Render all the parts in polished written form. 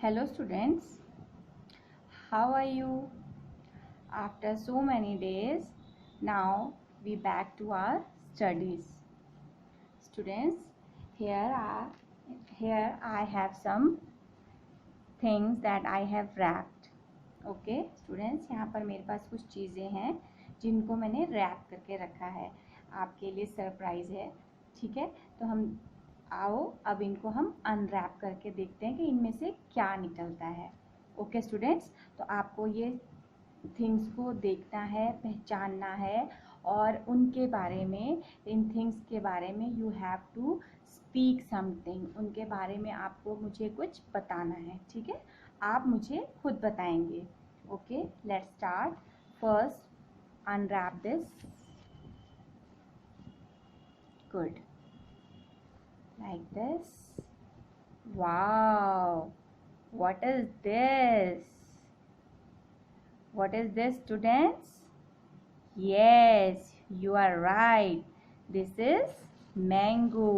Hello students, how are you? After so many days, now we back to our studies. Students, here are here I have some things that I have wrapped. Okay students, यहाँ पर मेरे पास कुछ चीज़ें हैं जिनको मैंने rap करके रखा है, आपके लिए सरप्राइज़ है। ठीक है, तो हम आओ अब इनको हम अनरैप करके देखते हैं कि इनमें से क्या निकलता है। ओके स्टूडेंट्स, तो आपको ये थिंग्स को देखना है, पहचानना है और उनके बारे में, इन थिंग्स के बारे में you have to speak something, उनके बारे में आपको मुझे कुछ बताना है। ठीक है, आप मुझे खुद बताएंगे। Okay, let's start. First unwrap this. Good, like this. Wow, what is this? What is this, students? Yes, you are right. This is mango.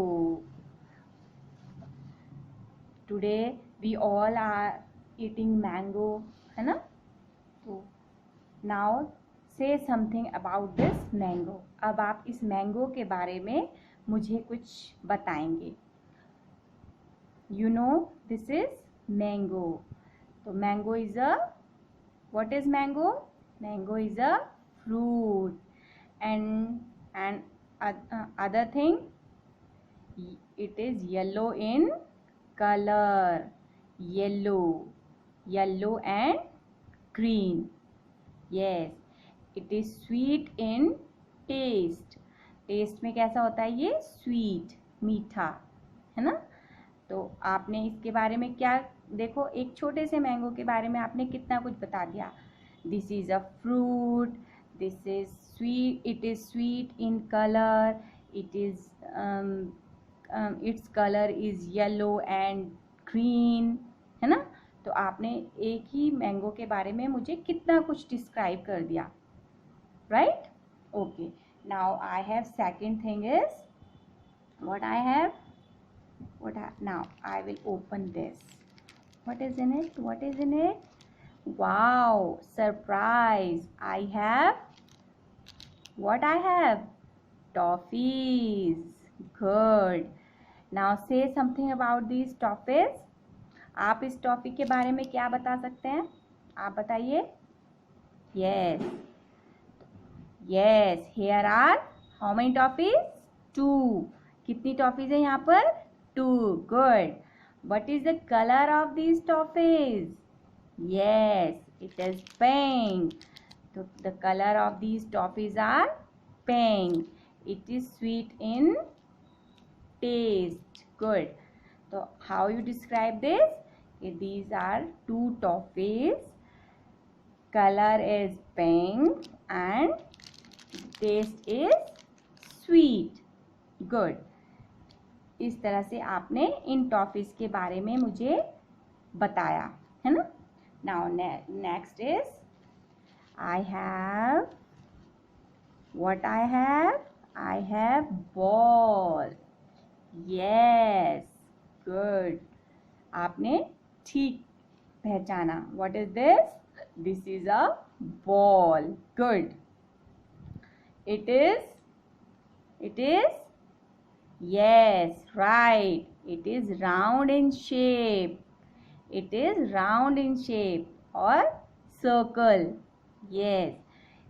Today we all are eating mango, है ना? तो now say something about this mango. अब आप इस mango के बारे में मुझे कुछ बताएंगे। You know this is mango. So mango is a, what is mango? Mango is a fruit, and other thing, it is yellow in color. Yellow and green. Yes, it is sweet in taste. Taste में कैसा होता है ये? Sweet, मीठा, है ना? तो आपने इसके बारे में क्या, देखो एक छोटे से मैंगो के बारे में आपने कितना कुछ बता दिया। This is a fruit, this is sweet, it is sweet in colour, it is its colour is yellow and green, है ना? तो आपने एक ही मैंगो के बारे में मुझे कितना कुछ डिस्क्राइब कर दिया, right? Okay, now I have second thing is what I have. Now I will open this. What is in it? What is in it? Wow, surprise! I have, what I have? Toffees. Good. Now say something about these toffees. आप इस toffee के बारे में क्या बता सकते हैं? आप बताइए। Yes. Yes. Here are how many toffees? 2. कितनी टॉफीज है यहाँ पर? 2. Good. What is the color of these toffees? Yes, it is pink. So the color of these toffees are pink. It is sweet in taste. Good. So how you describe this? These are 2 toffees. Color is pink and taste is sweet. Good. इस तरह से आपने इन toffees के बारे में मुझे बताया, है ना? Now next is I have, what I have ball. Yes, good, आपने ठीक पहचाना। What is this? This is a ball. Good. It is yes, right, it is round in shape. It is round in shape or circle. Yes,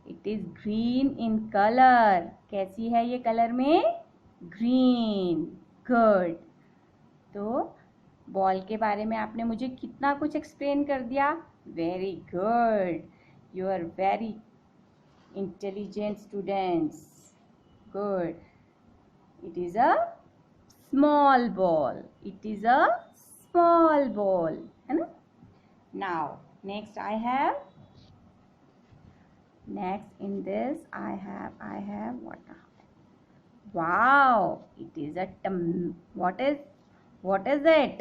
it is green in color. कैसी है ये colour में? Green. Good. तो ball के बारे में आपने मुझे कितना कुछ एक्सप्लेन कर दिया। Very good, you are very intelligent students. Good. It is a small ball. It is a small ball. है ना? Now, next I have. Next in this I have what? Wow! It is a what is it?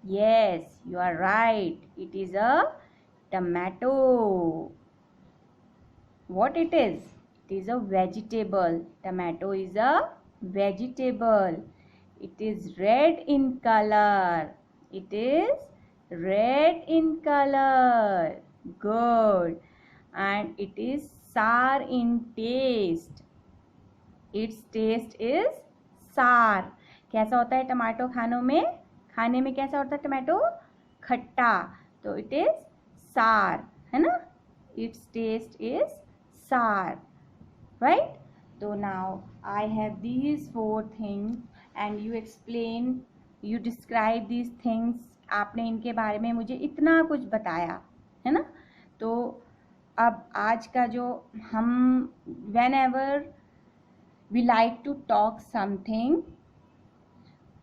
Yes, you are right. It is a tomato. What it is? It is a vegetable. Tomato is a vegetable. It is red in color. It is red in color. Good. And it is sour in taste. Its taste is sour. कैसा होता है tomato खाने में कैसा होता है tomato? खट्टा. तो it is sour, है ना? Its taste is sour, right? So now I have these 4 things and you describe these things. आपने इनके बारे में मुझे इतना कुछ बताया, है ना? तो अब आज का जो हम whenever we like to talk something,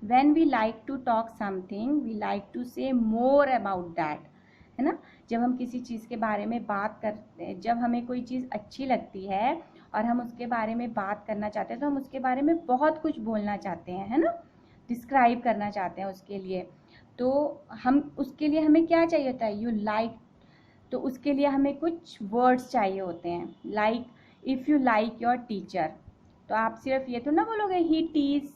when we like to talk something, we like to say more about that, है ना? जब हम किसी चीज़ के बारे में बात करते हैं, जब हमें कोई चीज़ अच्छी लगती है और हम उसके बारे में बात करना चाहते हैं तो हम उसके बारे में बहुत कुछ बोलना चाहते हैं, है ना? डिस्क्राइब करना चाहते हैं उसके लिए. तो हम उसके लिए हमें क्या चाहिए होता है? You like. तो उसके लिए हमें कुछ वर्ड्स चाहिए होते हैं. Like if you like your teacher, तो आप सिर्फ ये तो ना बोलोगे ही टीज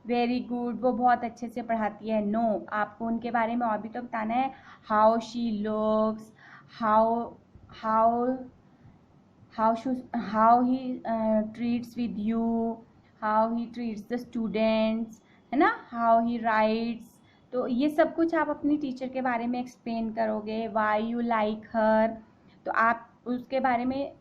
वेरी गुड, वो बहुत अच्छे से पढ़ाती है. नो, आपको उनके बारे में और भी तो बताना है. How she looks, how he treats with you, how he treats the students, है ना? how he writes. तो ये सब कुछ आप अपनी टीचर के बारे में एक्सप्लेन करोगे. why you like her, तो आप उसके बारे में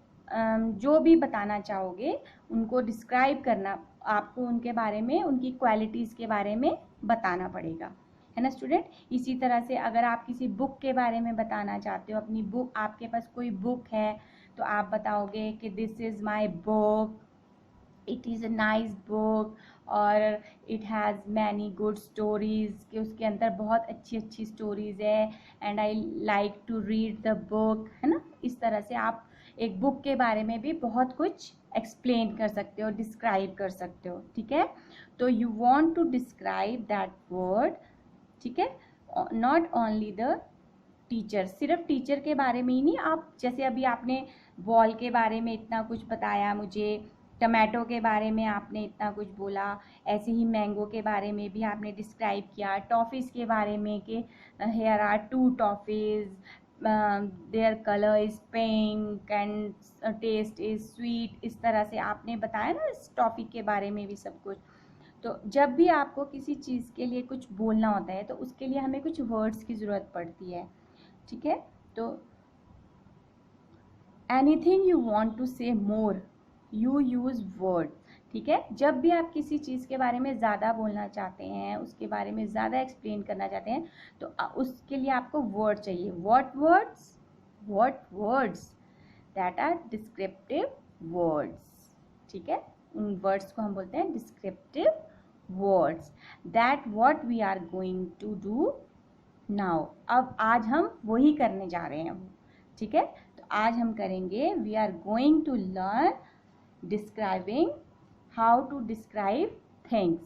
जो भी बताना चाहोगे उनको डिस्क्राइब करना, आपको उनके बारे में, उनकी क्वालिटीज़ के बारे में बताना पड़ेगा, है ना स्टूडेंट? इसी तरह से अगर आप किसी बुक के बारे में बताना चाहते हो, अपनी बुक, आपके पास कोई बुक है तो आप बताओगे कि this is my book, it is a nice book, और it has many good stories, कि उसके अंदर बहुत अच्छी अच्छी स्टोरीज़ है, and I like to read the book, है ना? इस तरह से आप एक बुक के बारे में भी बहुत कुछ एक्सप्लेन कर सकते हो, डिस्क्राइब कर सकते हो. ठीक है? तो you want to describe that word. ठीक है? नॉट ओनली द टीचर, सिर्फ टीचर के बारे में ही नहीं. आप जैसे अभी आपने बॉल के बारे में इतना कुछ बताया मुझे, टमाटो के बारे में आपने इतना कुछ बोला, ऐसे ही मैंगो के बारे में भी आपने डिस्क्राइब किया, टॉफ़ीज़ के बारे में कि here are 2 toffees, their colour is pink and taste is sweet. इस तरह से आपने बताया ना इस टॉपिक के बारे में भी सब कुछ. तो जब भी आपको किसी चीज़ के लिए कुछ बोलना होता है तो उसके लिए हमें कुछ वर्ड्स की ज़रूरत पड़ती है. ठीक है? तो एनीथिंग यू वॉन्ट टू से मोर, यू यूज़ वर्ड. ठीक है? जब भी आप किसी चीज़ के बारे में ज़्यादा बोलना चाहते हैं, उसके बारे में ज़्यादा एक्सप्लेन करना चाहते हैं, तो उसके लिए आपको वर्ड चाहिए. What words that are descriptive words. ठीक है? उन वर्ड्स को हम बोलते हैं descriptive words. That what we are going to do now. अब आज हम वही करने जा रहे हैं. ठीक है? तो आज हम करेंगे, we are going to learn describing, how to describe things.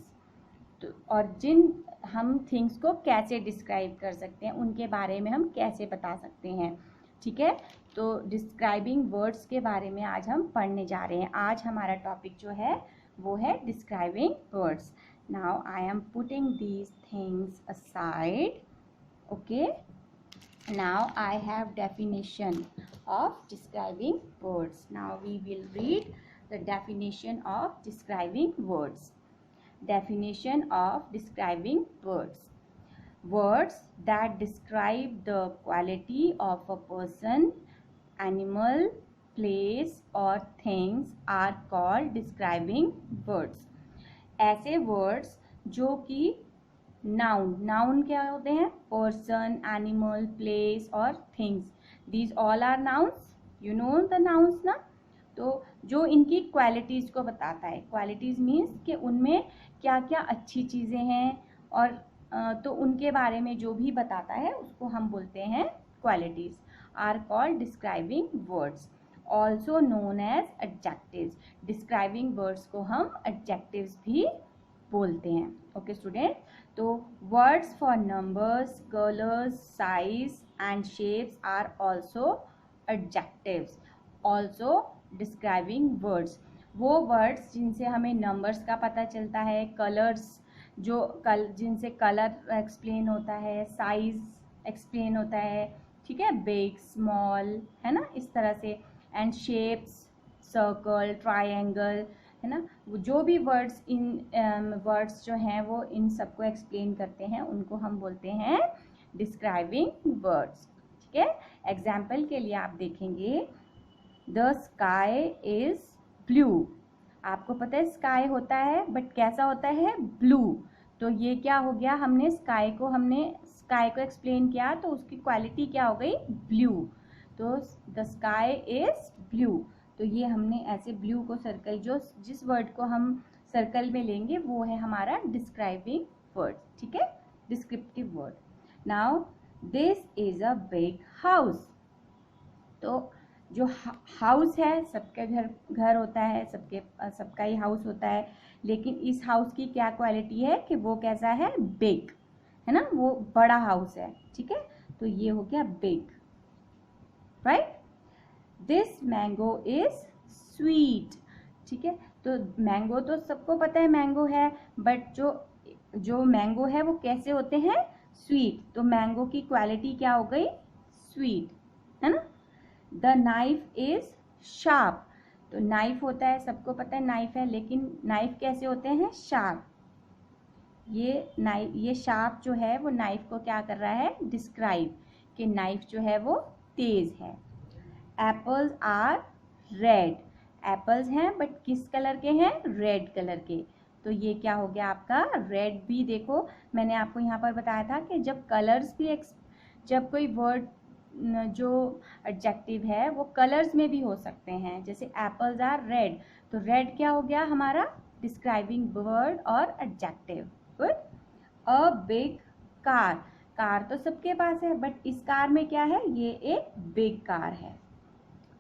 तो और हम थिंग्स को कैसे डिस्क्राइब कर सकते हैं, उनके बारे में हम कैसे बता सकते हैं. ठीक है? तो डिस्क्राइबिंग वर्ड्स के बारे में आज हम पढ़ने जा रहे हैं. आज हमारा टॉपिक जो है वो है describing words. Now I am putting these things aside. Okay, now I have definition of describing words. Now we will read the definition of describing words. Definition of describing words. Words that describe the quality of a person, animal, place or things are called describing words. ऐसे words जो कि noun क्या होते हैं? Person, animal, place और things. These all are nouns. You know the nouns ना? तो जो इनकी क्वालिटीज़ को बताता है. क्वालिटीज़ मीन्स कि उनमें क्या क्या अच्छी चीज़ें हैं, और तो उनके बारे में जो भी बताता है उसको हम बोलते हैं qualities. Are called describing words, also known as adjectives. Describing words को हम एडजेक्टिव्स भी बोलते हैं. Okay student? तो words for numbers, colours, size and shapes are also adjectives. Also describing words, वो वर्ड्स जिनसे हमें नंबर्स का पता चलता है, कलर्स जिनसे कलर एक्सप्लेन होता है, साइज एक्सप्लेन होता है, ठीक है, बिग, स्मॉल, है ना, इस तरह से। एंड शेप्स, सर्कल, ट्रायंगल, है ना, जो भी वर्ड्स वर्ड्स जो हैं वो इन सबको एक्सप्लेन करते हैं, उनको हम बोलते हैं डिस्क्राइबिंग वर्ड्स, ठीक है। एग्जाम्पल के लिए आप देखेंगे, द स्काई इज ब्लू। आपको पता है स्काई होता है, बट कैसा होता है, ब्लू। तो ये क्या हो गया, हमने स्काई को एक्सप्लेन किया, तो उसकी क्वालिटी क्या हो गई, ब्लू। तो द स्काई इज ब्लू, तो ये हमने ऐसे ब्लू को सर्कल, जिस वर्ड को हम सर्कल में लेंगे वो है हमारा डिस्क्राइबिंग वर्ड, ठीक है, descriptive word. Now this is a big house. तो जो हाउस है, सबके घर होता है, सबका ही हाउस होता है, लेकिन इस हाउस की क्या क्वालिटी है कि वो कैसा है, बिग, है ना, वो बड़ा हाउस है, ठीक है। तो ये हो गया big, right. This mango is sweet, ठीक है। तो मैंगो तो सबको पता है मैंगो है, बट जो मैंगो है वो कैसे होते हैं, स्वीट। तो मैंगो की क्वालिटी क्या हो गई, स्वीट, है ना। The knife is sharp. तो नाइफ होता है, सबको पता है नाइफ है, लेकिन नाइफ कैसे होते हैं, शार्प। ये शार्प जो है वो नाइफ को क्या कर रहा है, डिस्क्राइब, कि नाइफ जो है वो तेज है। Apples are red. एप्पल्स हैं बट किस कलर के हैं, रेड कलर के। तो ये क्या हो गया आपका, रेड भी देखो मैंने आपको यहाँ पर बताया था कि जब कोई वर्ड जो एडजेक्टिव है वो कलर्स में भी हो सकते हैं, जैसे एप्पल्स आर रेड, तो रेड क्या हो गया हमारा डिस्क्राइबिंग वर्ड और adjective. Good. A big car. Car तो सबके पास है, बट इस कार में क्या है, ये एक बिग कार है।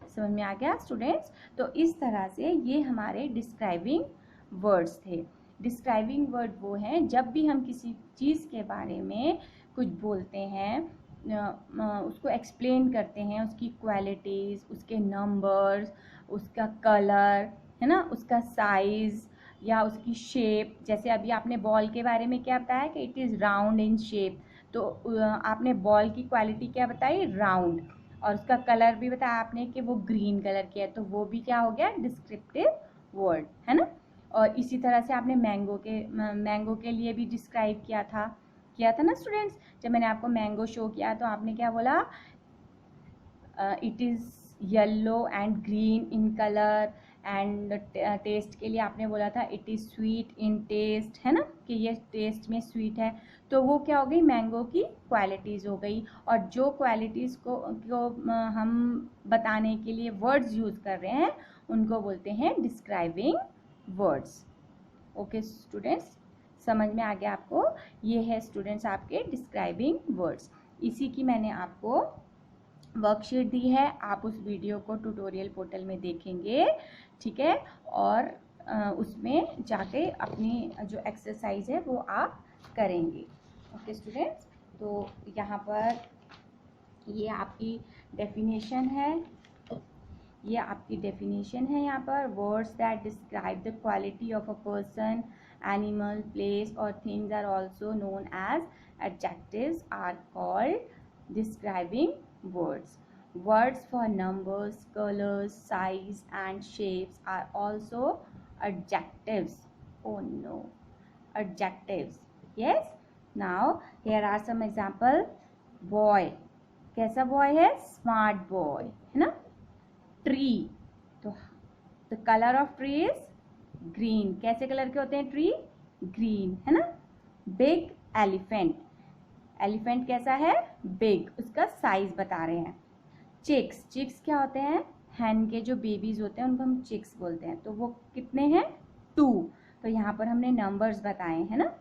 समझ में आ गया स्टूडेंट्स। तो इस तरह से ये हमारे डिस्क्राइबिंग वर्ड्स थे। डिस्क्राइबिंग वर्ड वो हैं जब भी हम किसी चीज़ के बारे में कुछ बोलते हैं, उसको एक्सप्लेन करते हैं, उसकी क्वालिटीज़, उसके नंबर्स, उसका कलर, है ना, उसका साइज़ या उसकी शेप। जैसे अभी आपने बॉल के बारे में क्या बताया कि it is round in shape, तो आपने बॉल की क्वालिटी क्या बताई, राउंड, और उसका कलर भी बताया आपने कि वो ग्रीन कलर की है, तो वो भी क्या हो गया, डिस्क्रिप्टिव वर्ड, है ना। और इसी तरह से आपने मैंगो के लिए भी डिस्क्राइब किया था ना स्टूडेंट्स। जब मैंने आपको मैंगो शो किया तो आपने क्या बोला, it is yellow and green in colour, and taste के लिए आपने बोला था it is sweet in taste, है ना, कि ये टेस्ट में स्वीट है। तो वो क्या हो गई, मैंगो की क्वालिटीज़ हो गई। और जो क्वालिटीज़ को हम बताने के लिए वर्ड्स यूज़ कर रहे हैं उनको बोलते हैं डिस्क्राइबिंग वर्ड्स। ओके स्टूडेंट्स, समझ में आ गया आपको। ये है स्टूडेंट्स आपके डिस्क्राइबिंग वर्ड्स। इसी की मैंने आपको वर्कशीट दी है, आप उस वीडियो को ट्यूटोरियल पोर्टल में देखेंगे, ठीक है, और उसमें जाके अपनी जो एक्सरसाइज है वो आप करेंगे। ओके स्टूडेंट्स, तो यहाँ पर ये आपकी डेफिनेशन है, यहाँ पर words that describe the quality of a person, animal, place और things are also known as adjectives are called describing words. Words for numbers, colors, size and shapes are also adjectives. Oh no, adjectives. Yes. Now here are some example. Boy, कैसा boy है, smart boy, है ना। Tree, तो the color of tree is green, कैसे colour के होते हैं tree, green, है ना। Big elephant, एलिफेंट कैसा है, बिग, उसका साइज बता रहे हैं। चिक्स, चिक्स क्या होते हैं, हैन के जो बेबीज होते हैं उनको हम चिक्स बोलते हैं, तो वो कितने हैं, 2, तो यहाँ पर हमने नंबर्स बताए हैं ना।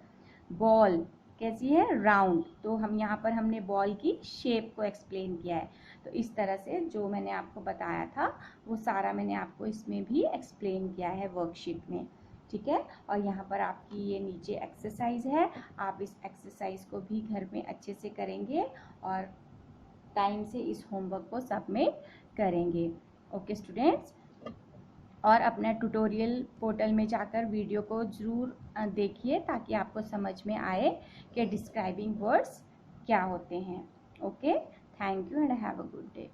बॉल कैसी है, राउंड, तो हम यहाँ पर हमने बॉल की शेप को एक्सप्लेन किया है। तो इस तरह से जो मैंने आपको बताया था वो सारा मैंने आपको इसमें भी एक्सप्लेन किया है वर्कशीट में, ठीक है। और यहाँ पर आपकी ये नीचे एक्सरसाइज है, आप इस एक्सरसाइज को भी घर में अच्छे से करेंगे और टाइम से इस होमवर्क को सबमिट करेंगे। ओके स्टूडेंट्स, और अपना ट्यूटोरियल पोर्टल में जाकर वीडियो को ज़रूर देखिए ताकि आपको समझ में आए कि डिस्क्राइबिंग वर्ड्स क्या होते हैं। Okay, thank you and have a good day.